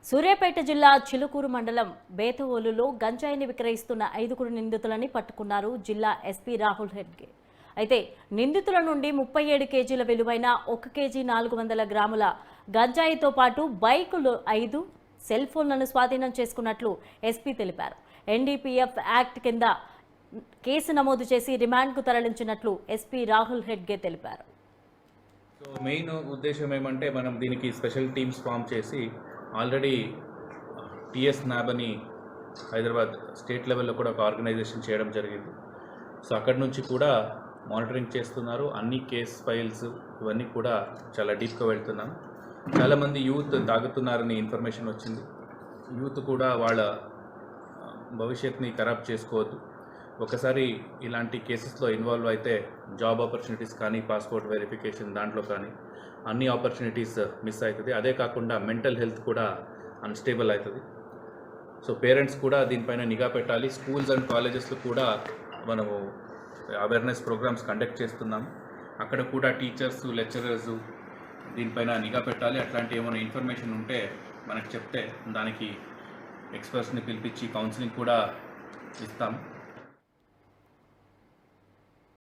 సూర్యాపేట జిల్లా చిలుకూరు మండలం బేతవోలులో గంజాయిని విక్రయిస్తున్న 5 నిందితులని పట్టుకున్నారు జిల్లా ఎస్పీ రాహుల్ హెడ్గే. అయితే నిందితుల నుండి 37 కేజీల విలువైన 1 కేజీ 400 గ్రాముల గంజాయితో పాటు బైకులు 5 సెల్ ఫోన్లను స్వాధీనం చేసుకున్నట్లు ఎస్పీ తెలిపారు. ఎన్డీపీఎఫ్ యాక్ట్ కింద కేసు నమోదు చేసి రిమాండ్కు తరలించినట్లు ఎస్పీ రాహుల్ హెడ్గే తెలిపారు. సో మెయిన్ ఉద్దేశం ఏమంటే మనం దీనికి స్పెషల్ టీమ్స్ ఫామ్ చేసి ఆల్రెడీ టీఎస్ న్యాబ్ అని హైదరాబాద్ స్టేట్ లెవెల్లో కూడా ఒక ఆర్గనైజేషన్ చేయడం జరిగింది. సో అక్కడి నుంచి కూడా మానిటరింగ్ చేస్తున్నారు. అన్ని కేస్ ఫైల్స్ ఇవన్నీ కూడా చాలా డీప్గా వెళ్తున్నాం. చాలామంది యూత్ తాగుతున్నారని ఇన్ఫర్మేషన్ వచ్చింది. యూత్ కూడా వాళ్ళ భవిష్యత్తుని ఖరాబ్ చేసుకోవద్దు. ఒకసారి ఇలాంటి కేసెస్లో ఇన్వాల్వ్ అయితే జాబ్ ఆపర్చునిటీస్ కానీ, పాస్పోర్ట్ వెరిఫికేషన్ దాంట్లో కానీ అన్ని ఆపర్చునిటీస్ మిస్ అవుతుంది. అదే కాకుండా మెంటల్ హెల్త్ కూడా అన్స్టేబుల్ అవుతుంది. సో పేరెంట్స్ కూడా దీనిపైన నిఘా పెట్టాలి. స్కూల్స్ అండ్ కాలేజెస్లో కూడా మనము అవేర్నెస్ ప్రోగ్రామ్స్ కండక్ట్ చేస్తున్నాం. అక్కడ కూడా టీచర్స్, లెక్చరర్స్ దీనిపైన నిఘా పెట్టాలి. అట్లాంటి ఏమైనా ఇన్ఫర్మేషన్ ఉంటే మనకు చెప్తే దానికి ఎక్స్పర్ట్స్ని పిలిపించి కౌన్సిలింగ్ కూడా ఇస్తాం.